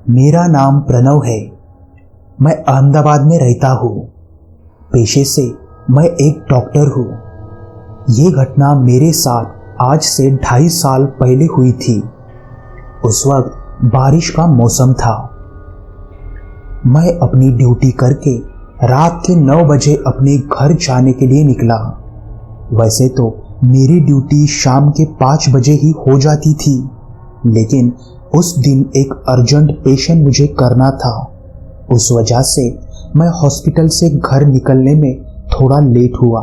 मेरा नाम प्रणव है। मैं अहमदाबाद में रहता हूँ। पेशे से मैं एक डॉक्टर हूँ। ये घटना मेरे साथ आज से 2.5 साल पहले हुई थी। उस वक्त बारिश का मौसम था। मैं अपनी ड्यूटी करके रात के 9 बजे अपने घर जाने के लिए निकला। वैसे तो मेरी ड्यूटी शाम के 5 बजे ही हो जाती थी, लेकिन उस दिन एक अर्जेंट पेशेंट मुझे करना था। उस वजह से मैं हॉस्पिटल से घर निकलने में थोड़ा लेट हुआ।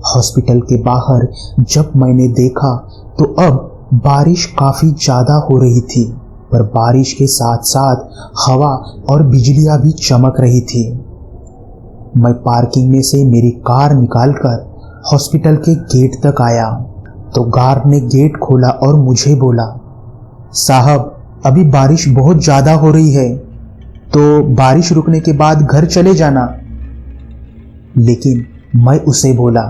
हॉस्पिटल के बाहर जब मैंने देखा तो अब बारिश काफ़ी ज़्यादा हो रही थी, पर बारिश के साथ साथ हवा और बिजलियां भी चमक रही थी। मैं पार्किंग में से मेरी कार निकालकर हॉस्पिटल के गेट तक आया तो गार्ड ने गेट खोला और मुझे बोला, साहब अभी बारिश बहुत ज़्यादा हो रही है, तो बारिश रुकने के बाद घर चले जाना। लेकिन मैं उसे बोला,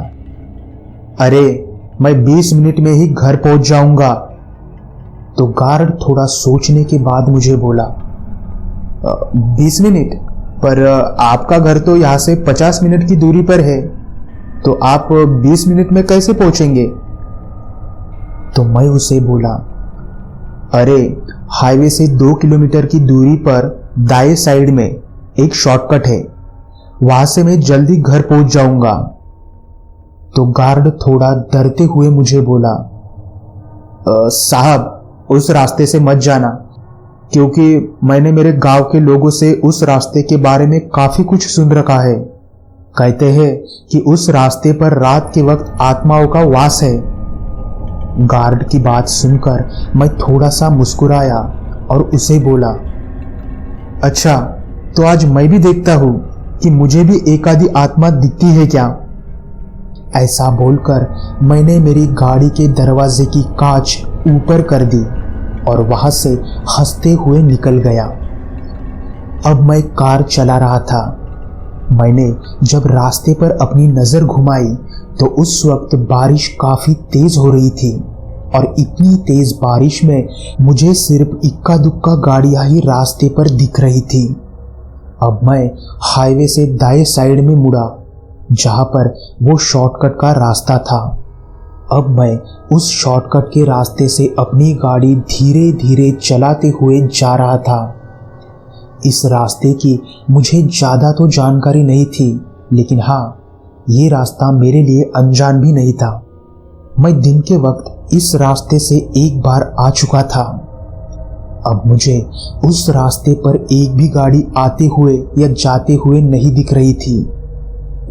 अरे मैं 20 मिनट में ही घर पहुंच जाऊंगा। तो गार्ड थोड़ा सोचने के बाद मुझे बोला, 20 मिनट? पर आपका घर तो यहाँ से 50 मिनट की दूरी पर है, तो आप 20 मिनट में कैसे पहुंचेंगे? तो मैं उसे बोला, अरे हाईवे से 2 किलोमीटर की दूरी पर दाएं साइड में एक शॉर्टकट है, वहां से मैं जल्दी घर पहुंच जाऊंगा। तो गार्ड थोड़ा डरते हुए मुझे बोला, साहब उस रास्ते से मत जाना, क्योंकि मैंने मेरे गांव के लोगों से उस रास्ते के बारे में काफी कुछ सुन रखा है। कहते हैं कि उस रास्ते पर रात के वक्त आत्माओं का वास है। गार्ड की बात सुनकर मैं थोड़ा सा मुस्कुराया और उसे बोला, अच्छा तो आज मैं भी देखता हूं कि मुझे भी एक आधी आत्मा दिखती है क्या। ऐसा बोलकर मैंने मेरी गाड़ी के दरवाजे की कांच ऊपर कर दी और वहां से हंसते हुए निकल गया। अब मैं कार चला रहा था। मैंने जब रास्ते पर अपनी नजर घुमाई तो उस वक्त बारिश काफी तेज हो रही थी और इतनी तेज बारिश में मुझे सिर्फ इक्का दुक्का गाड़ियां ही रास्ते पर दिख रही थी। अब मैं हाईवे से दाएं साइड में मुड़ा, जहां पर वो शॉर्टकट का रास्ता था। अब मैं उस शॉर्टकट के रास्ते से अपनी गाड़ी धीरे धीरे चलाते हुए जा रहा था। इस रास्ते की मुझे ज़्यादा तो जानकारी नहीं थी, लेकिन हाँ, ये रास्ता मेरे लिए अनजान भी नहीं था। मैं दिन के वक्त इस रास्ते से एक बार आ चुका था। अब मुझे उस रास्ते पर एक भी गाड़ी आते हुए या जाते हुए नहीं दिख रही थी।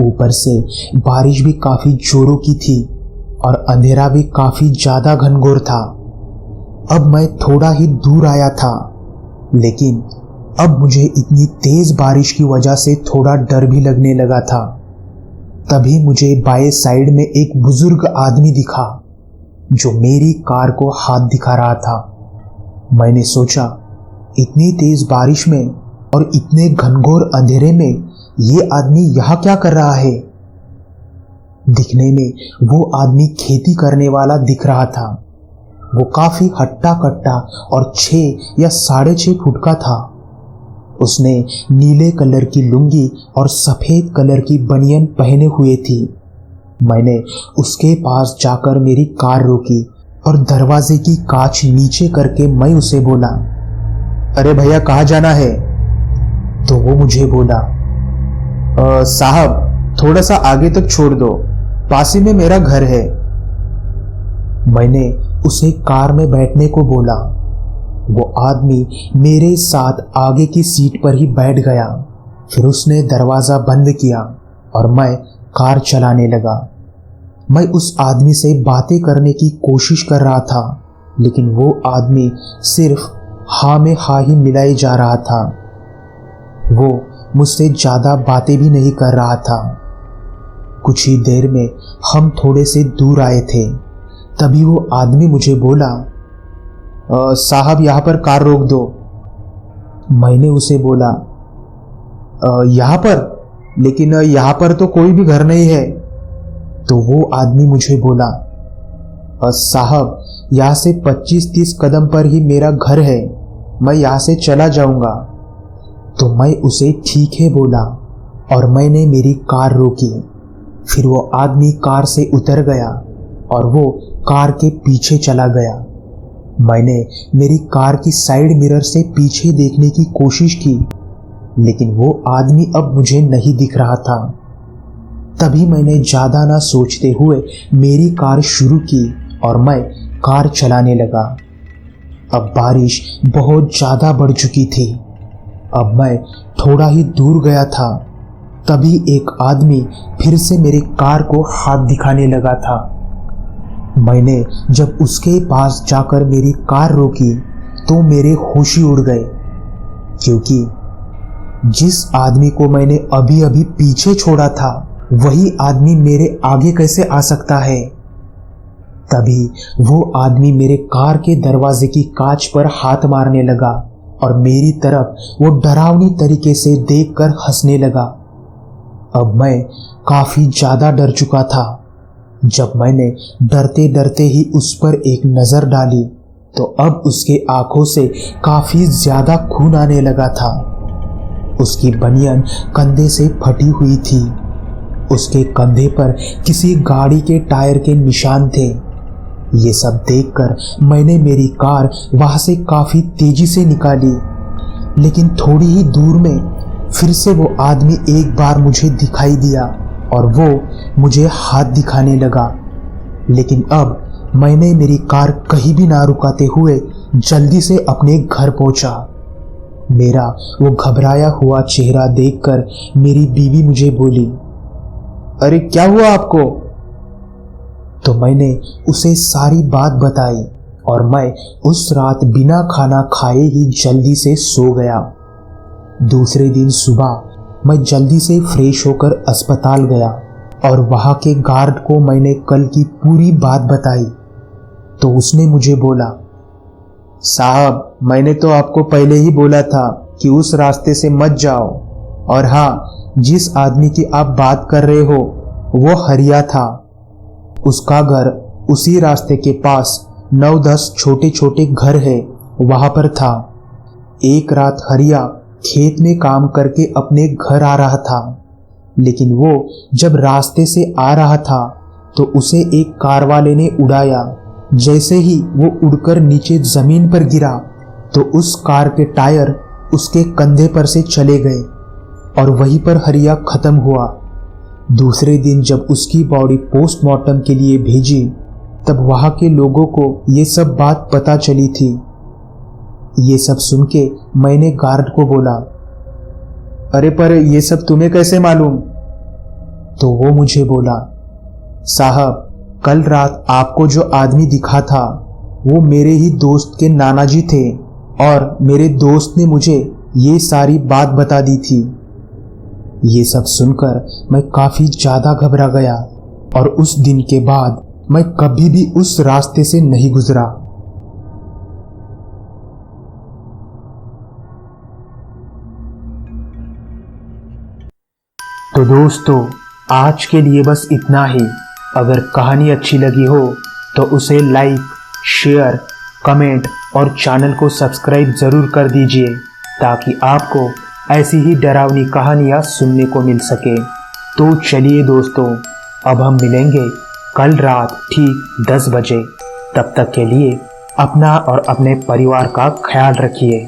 ऊपर से बारिश भी काफ़ी जोरों की थी और अंधेरा भी काफ़ी ज़्यादा घनघोर था। अब मैं थोड़ा ही दूर आया था, लेकिन अब मुझे इतनी तेज बारिश की वजह से थोड़ा डर भी लगने लगा था। तभी मुझे बाएं साइड में एक बुजुर्ग आदमी दिखा जो मेरी कार को हाथ दिखा रहा था। मैंने सोचा, इतनी तेज बारिश में और इतने घनघोर अंधेरे में ये आदमी यहाँ क्या कर रहा है। दिखने में वो आदमी खेती करने वाला दिख रहा था। वो काफी हट्टा कट्टा और 6 या 6.5 फुट का था। उसने नीले कलर की लुंगी और सफेद कलर की बनियान पहने हुए थी। मैंने उसके पास जाकर मेरी कार रोकी और दरवाजे की कांच नीचे करके मैं उसे बोला, अरे भैया कहाँ जाना है? तो वो मुझे बोला, साहब थोड़ा सा आगे तक छोड़ दो, पास ही में मेरा घर है। मैंने उसे कार में बैठने को बोला। वो आदमी मेरे साथ आगे की सीट पर ही बैठ गया। फिर उसने दरवाज़ा बंद किया और मैं कार चलाने लगा। मैं उस आदमी से बातें करने की कोशिश कर रहा था, लेकिन वो आदमी सिर्फ हाँ में हाँ ही मिलाए जा रहा था। वो मुझसे ज़्यादा बातें भी नहीं कर रहा था। कुछ ही देर में हम थोड़े से दूर आए थे। तभी वो आदमी मुझे बोला, साहब यहाँ पर कार रोक दो। मैंने उसे बोला, यहाँ पर? लेकिन यहाँ पर तो कोई भी घर नहीं है। तो वो आदमी मुझे बोला, साहब यहाँ से 25-30 कदम पर ही मेरा घर है, मैं यहाँ से चला जाऊंगा। तो मैं उसे ठीक है बोला और मैंने मेरी कार रोकी। फिर वो आदमी कार से उतर गया और वो कार के पीछे चला गया। मैंने मेरी कार की साइड मिरर से पीछे देखने की कोशिश की, लेकिन वो आदमी अब मुझे नहीं दिख रहा था। तभी मैंने ज्यादा ना सोचते हुए मेरी कार शुरू की और मैं कार चलाने लगा। अब बारिश बहुत ज्यादा बढ़ चुकी थी। अब मैं थोड़ा ही दूर गया था, तभी एक आदमी फिर से मेरी कार को हाथ दिखाने लगा था। मैंने जब उसके पास जाकर मेरी कार रोकी तो मेरे होश ही उड़ गए, क्योंकि जिस आदमी को मैंने अभी अभी पीछे छोड़ा था वही आदमी मेरे आगे कैसे आ सकता है। तभी वो आदमी मेरे कार के दरवाजे की कांच पर हाथ मारने लगा और मेरी तरफ वो डरावनी तरीके से देखकर हंसने लगा। अब मैं काफी ज्यादा डर चुका था। जब मैंने डरते डरते ही उस पर एक नजर डाली तो अब उसके आंखों से काफी ज्यादा खून आने लगा था। उसकी बनियान कंधे से फटी हुई थी। उसके कंधे पर किसी गाड़ी के टायर के निशान थे। ये सब देखकर मैंने मेरी कार वहां से काफी तेजी से निकाली, लेकिन थोड़ी ही दूर में फिर से वो आदमी एक बार मुझे दिखाई दिया और वो मुझे हाथ दिखाने लगा। लेकिन अब मैंने मेरी कार कहीं भी ना रुकाते हुए जल्दी से अपने घर पहुंचा। मेरा वो घबराया हुआ चेहरा देखकर मेरी बीवी मुझे बोली, अरे क्या हुआ आपको? तो मैंने उसे सारी बात बताई और मैं उस रात बिना खाना खाए ही जल्दी से सो गया। दूसरे दिन सुबह मैं जल्दी से फ्रेश होकर अस्पताल गया और वहां के गार्ड को मैंने कल की पूरी बात बताई। तो उसने मुझे बोला, साहब मैंने तो आपको पहले ही बोला था कि उस रास्ते से मत जाओ। और हाँ, जिस आदमी की आप बात कर रहे हो वो हरिया था। उसका घर उसी रास्ते के पास 9-10 छोटे छोटे घर है, वहां पर था। एक रात हरिया खेत में काम करके अपने घर आ रहा था, लेकिन वो जब रास्ते से आ रहा था तो उसे एक कार वाले ने उड़ाया। जैसे ही वो उड़कर नीचे जमीन पर गिरा तो उस कार के टायर उसके कंधे पर से चले गए और वहीं पर हरिया खत्म हुआ। दूसरे दिन जब उसकी बॉडी पोस्टमार्टम के लिए भेजी तब वहां के लोगों को ये सब बात पता चली थी। ये सब सुन के मैंने गार्ड को बोला, अरे पर ये सब तुम्हें कैसे मालूम? तो वो मुझे बोला, साहब कल रात आपको जो आदमी दिखा था वो मेरे ही दोस्त के नाना जी थे और मेरे दोस्त ने मुझे ये सारी बात बता दी थी। ये सब सुनकर मैं काफी ज्यादा घबरा गया और उस दिन के बाद मैं कभी भी उस रास्ते से नहीं गुजरा। तो दोस्तों आज के लिए बस इतना ही। अगर कहानी अच्छी लगी हो तो उसे लाइक, शेयर, कमेंट और चैनल को सब्सक्राइब जरूर कर दीजिए ताकि आपको ऐसी ही डरावनी कहानियाँ सुनने को मिल सके। तो चलिए दोस्तों, अब हम मिलेंगे कल रात ठीक 10 बजे। तब तक के लिए अपना और अपने परिवार का ख्याल रखिए।